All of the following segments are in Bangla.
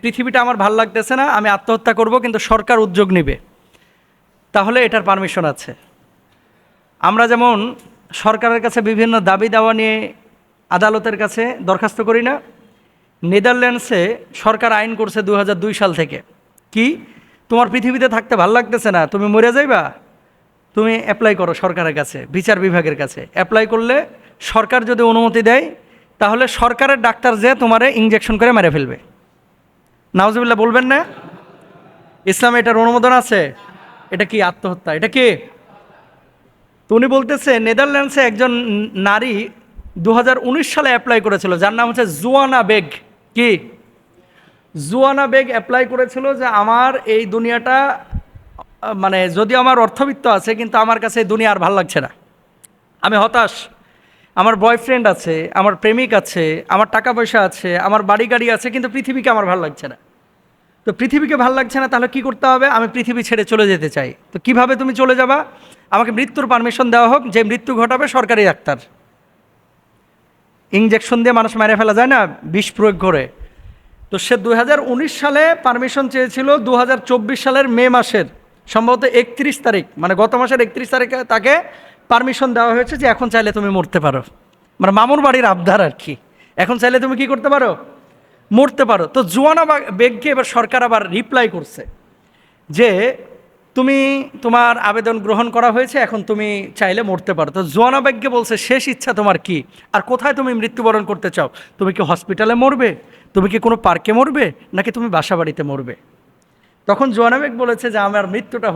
পৃথিবীটা আমার ভাল লাগতেছে না, আমি আত্মহত্যা করব, কিন্তু সরকার উদ্যোগ নেবে, তাহলে এটার পারমিশন আছে। আমরা যেমন সরকারের কাছে বিভিন্ন দাবি দাওয়া নিয়ে আদালতের কাছে দরখাস্ত করি না, নেদারল্যান্ডসে সরকার আইন করছে 2002 সাল থেকে, কি তোমার পৃথিবীতে থাকতে ভাল লাগতেছে না, তুমি মরে যাইবা, তুমি অ্যাপ্লাই করো সরকারের কাছে, বিচার বিভাগের কাছে অ্যাপ্লাই করলে সরকার যদি অনুমতি দেয় তাহলে সরকারের ডাক্তার যে তোমারে ইঞ্জেকশন করে মেরে ফেলবে। নাউজুবিল্লাহ বলবেন না? ইসলামে এটার অনুমোদন আছে। এটা কি আত্মহত্যা? এটা কি? তো উনি বলতেছে নেদারল্যান্ডসে একজন নারী 2019 সালে অ্যাপ্লাই করেছিল, যার নাম হচ্ছে জুয়ানা বেগ। কি? জুয়ানা বেগ অ্যাপ্লাই করেছিল যে আমার এই দুনিয়াটা, মানে যদিও আমার অর্থবিত্ত আছে কিন্তু আমার কাছে এই দুনিয়া আর ভাল লাগছে না, আমি হতাশ, আমার বয়ফ্রেন্ড আছে, আমার প্রেমিক আছে, আমার টাকা পয়সা আছে, আমার বাড়ি গাড়ি আছে, কিন্তু পৃথিবীকে আমার ভাল লাগছে না। তো পৃথিবীকে ভাল লাগছে না, তাহলে কি করতে হবে? আমি পৃথিবী ছেড়ে চলে যেতে চাই। তো কিভাবে তুমি চলে যাবা? আমাকে মৃত্যুর পারমিশন দেওয়া হোক, যে মৃত্যু ঘটাবে সরকারি ডাক্তার। ইঞ্জেকশন দিয়ে মানুষ মেরে ফেলা যায় না বিষ প্রয়োগ করে। তো সে 2019 সালে পারমিশন চেয়েছিল, 2024 সালের মে মাসের সম্ভবত 31 তারিখ, মানে গত মাসের 31 তারিখে তাকে পারমিশন দেওয়া হয়েছে যে এখন চাইলে তুমি মরতে পারো। মানে মামুর বাড়ির আবদার আর কি, এখন চাইলে তুমি কি করতে পারো? মরতে পারো। তো জুয়ানা বেগকে এবার সরকার আবার রিপ্লাই করছে যে তুমি, তোমার আবেদন গ্রহণ করা হয়েছে, এখন তুমি চাইলে মরতে পারো। তো জুয়ানা বেগকে বলছে শেষ ইচ্ছা তোমার কি, আর কোথায় তুমি মৃত্যুবরণ করতে চাও? তুমি কি হসপিটালে মরবে, তুমি কি কোনো পার্কে মরবে, নাকি তুমি বাসা বাড়িতে মরবে? তখন জুয়ানা বেগ বলেছে যে আমার মৃত্যুটা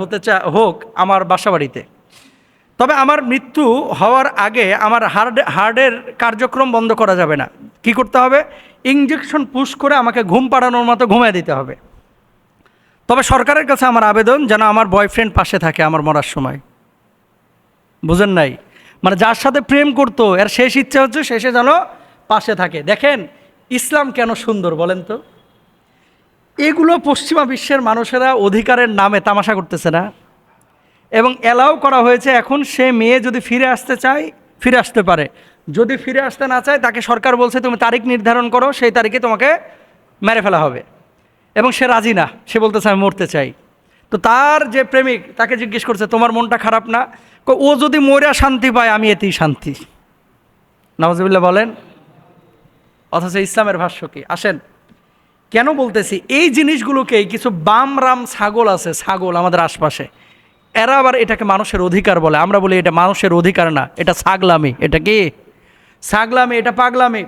হোক আমার বাসা বাড়িতে, তবে আমার মৃত্যু হওয়ার আগে আমার হার্টের কার্যক্রম বন্ধ করা যাবে না। কি করতে হবে? ইঞ্জেকশন পুশ করে আমাকে ঘুম পাড়ানোর মতো ঘুমিয়ে দিতে হবে। তবে সরকারের কাছে আমার আবেদন যেন আমার বয়ফ্রেন্ড পাশে থাকে আমার মরার সময়। বুঝেন নাই? মানে যার সাথে প্রেম করতো এর শেষ ইচ্ছা হচ্ছে শেষে যেন পাশে থাকে। দেখেন ইসলাম কেন সুন্দর বলেন তো? এগুলো পশ্চিমা বিশ্বের মানুষেরা অধিকারের নামে তামাশা করতেছে না, এবং অ্যালাউ করা হয়েছে। এখন সে মেয়ে যদি ফিরে আসতে চায় ফিরে আসতে পারে, যদি ফিরে আসতে না চায় তাকে সরকার বলছে তুমি তারিখ নির্ধারণ করো, সেই তারিখে তোমাকে মেরে ফেলা হবে। এবং সে রাজি না, সে বলতেছে আমি মরতে চাই। তো তার যে প্রেমিক তাকে জিজ্ঞেস করছে তোমার মনটা খারাপ না? ও যদি মরে শান্তি পায় আমি এতেই শান্তি। নাউজুবিল্লাহ বলেন। অথচ ইসলামের ভাষ্য কি? আসেন কেন বলতেছি, এই জিনিসগুলোকেই কিছু বামরাম ছাগল আছে, ছাগল আমাদের আশপাশে, এরা আবার এটাকে মানুষের অধিকার বলে। আমরা বলি এটা মানুষের অধিকার না, এটা ছাগলামি। এটা কি? ছাগলামি, এটা পাগলামি।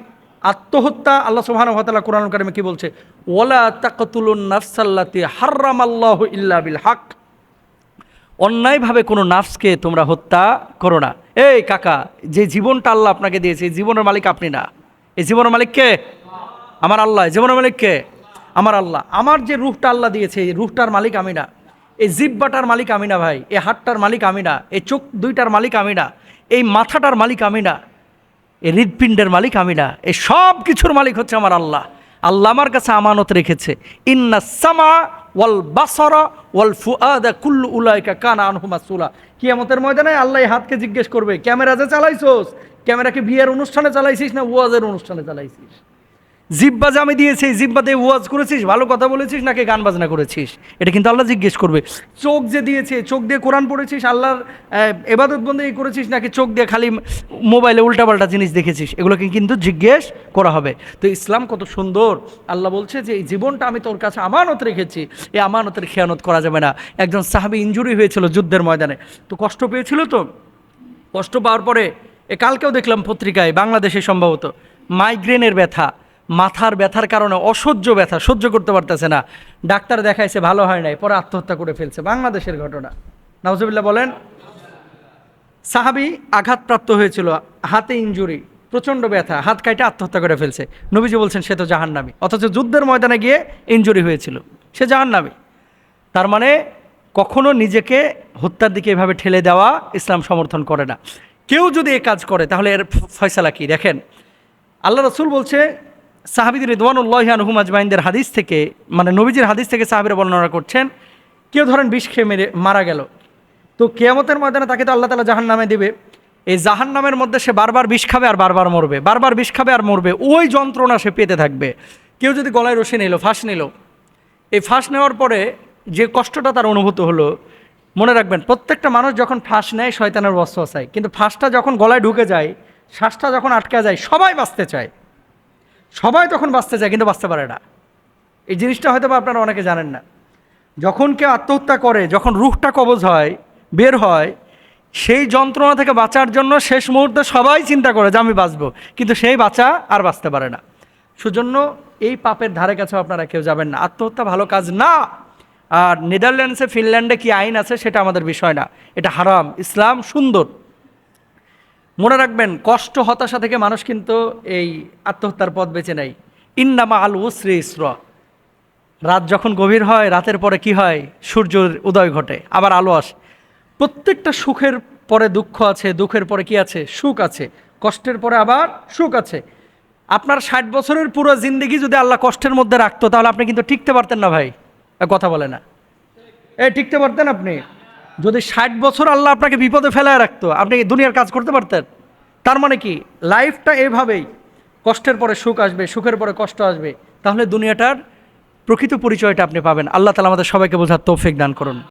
আত্মহত্যা আল্লাহ সুবহানাহু ওয়া তাআলা কোরআনুল কারীমে কি বলছে? ওয়ালা তাকতুলুন নাফসাল্লাতী হারামাল্লাহু ইল্লা বিল হক। অন্যায়ভাবে কোনো নাফসকে তোমরা হত্যা করো না। এই কাকা, যে জীবনটা আল্লাহ আপনাকে দিয়েছে, এই জীবনের মালিক আপনি না, এই জীবনের মালিক কে? আমার আল্লাহ। জীবনের মালিক কে? আমার আল্লাহ। আমার যে রূহটা আল্লাহ দিয়েছে, এই রূহটার মালিক আমি না, এই জিহ্বাটার মালিক আমি না ভাই, এই হাতটার মালিক আমি না, এই চোখ দুইটার মালিক আমি না, এই মাথাটার মালিক আমি না, এই হৃদপিণ্ডের মালিক আমি না, এই সব কিছুর মালিক হচ্ছে আমার আল্লাহ। আল্লাহ আমার কাছে আমানত রেখেছে। ইন্না সামা ওয়াল বাসারা ওয়াল ফুআদা কুল্লু উলাইকা কানা আনহু মাসউলা। কিয়ামতের ময়দানে আল্লাহ এই হাতকে জিজ্ঞেস করবে, ক্যামেরা যে চালাইছোস, ক্যামেরাকে বিয়ের অনুষ্ঠানে চালাইছিস না ওয়াজের অনুষ্ঠানে চালাইছিস? জিব্বা যে আমি দিয়েছি, জিব্বা দিয়ে ওয়াজ করেছিস, ভালো কথা বলেছিস, নাকি গান বাজনা করেছিস? এটা কিন্তু আল্লাহ জিজ্ঞেস করবে। চোখ যে দিয়েছে, চোখ দিয়ে কোরআন পড়েছিস, আল্লাহর ইবাদত বন্দেগী করেছিস, নাকি চোখ দিয়ে খালি মোবাইলে উল্টাপাল্টা জিনিস দেখেছিস? এগুলোকে কিন্তু জিজ্ঞেস করা হবে। তো ইসলাম কত সুন্দর। আল্লাহ বলছে যে এই জীবনটা আমি তোর কাছে আমানত রেখেছি, এই আমানতের খেয়ানত করা যাবে না। একজন সাহাবী ইনজুরি হয়েছিল যুদ্ধের ময়দানে, তো কষ্ট পেয়েছিল। তো কষ্ট পাওয়ার পরে কালকেও দেখলাম পত্রিকায়, বাংলাদেশে সম্ভবত, মাইগ্রেনের ব্যথা, মাথার ব্যথার কারণে অসহ্য ব্যথা, সহ্য করতে পারতেছে না, ডাক্তার দেখাইছে, ভালো হয় নাই, পরে আত্মহত্যা করে ফেলছে। বাংলাদেশের ঘটনা। নাউজুবিল্লাহ বলেন। সাহাবী আঘাতপ্রাপ্ত হয়েছিল, হাতে ইনজুরি, প্রচণ্ড ব্যথা, হাত কাইটে আত্মহত্যা করে ফেলছে। নবীজি বলছেন সে তো জাহান্নামী, অথচ যুদ্ধের ময়দানে গিয়ে ইনজুরি হয়েছিল, সে জাহান্নামী। তার মানে কখনো নিজেকে হত্যার দিকে এভাবে ঠেলে দেওয়া ইসলাম সমর্থন করে না। কেউ যদি এ কাজ করে তাহলে এর ফয়সালা কি? দেখেন আল্লাহ রাসূল বলছে, সাহাবীদের রিদওয়ানুল্লাহি আনহুম আজমাইনদের হাদিস থেকে, মানে নবীজির হাদিস থেকে সাহাবীরা বর্ণনা করছেন, কেউ ধরেন বিষ খেয়ে মারা গেল, তো কিয়ামতের ময়দানে তাকে তো আল্লাহ তাআলা জাহান্নামে দিবে। এই জাহান্নামের মধ্যে সে বারবার বিষ খাবে আর বারবার মরবে, বারবার বিষ খাবে আর মরবে, ওই যন্ত্রণা সে পেতে থাকবে। কেউ যদি গলায় রশি নিল, ফাঁস নিল, এই ফাঁস নেওয়ার পরে যে কষ্টটা তার অনুভূত হলো, মনে রাখবেন প্রত্যেকটা মানুষ যখন ফাঁস নেয় শয়তানের ওয়াসওয়াসায়, কিন্তু ফাঁসটা যখন গলায় ঢুকে যায়, শ্বাসটা যখন আটকে যায়, সবাই বাঁচতে চায়, সবাই তখন বাঁচতে চায় কিন্তু বাঁচতে পারে না। এই জিনিসটা হয়তো বা আপনারা অনেকে জানেন না। যখন কেউ আত্মহত্যা করে, যখন রুহটা কবজ হয়, বের হয়, সেই যন্ত্রণা থেকে বাঁচার জন্য শেষ মুহূর্তে সবাই চিন্তা করে যে আমি বাঁচবো, কিন্তু সেই বাঁচা আর বাঁচতে পারে না। সেজন্য এই পাপের ধারে কাছেও আপনারা কেউ যাবেন না। আত্মহত্যা ভালো কাজ না। আর নেদারল্যান্ডসে, ফিনল্যান্ডে কি আইন আছে সেটা আমাদের বিষয় না, এটা হারাম। ইসলাম সুন্দর। মনে রাখবেন, কষ্ট হতাশা থেকে মানুষ কিন্তু এই আত্মহত্যার পথ বেছে নেয়। ইন্নামা আল উসরি ইসরা, রাত যখন গভীর হয়, রাতের পরে কি হয়, সূর্যের উদয় ঘটে, আবার আলো আসে। প্রত্যেকটা সুখের পরে দুঃখ আছে, দুঃখের পরে কি আছে, সুখ আছে, কষ্টের পরে আবার সুখ আছে। আপনার 60 বছরের পুরো জিন্দেগি যদি আল্লাহ কষ্টের মধ্যে রাখতো, তাহলে আপনি কিন্তু টিকতে পারতেন না ভাই। কথা বলে না, টিকতে পারতেন আপনি? যদি 60 বছর আল্লাহ আপনাকে বিপদে ফেলায় রাখতো, আপনি দুনিয়ার কাজ করতে পারতেন? তার মানে কি, লাইফটা এভাবেই, কষ্টের পরে সুখ আসবে, সুখের পরে কষ্ট আসবে, তাহলে দুনিয়াটার প্রকৃত পরিচয়টা আপনি পাবেন। আল্লাহ তাআলা আমাদের সবাইকে বোঝার তৌফিক দান করুন।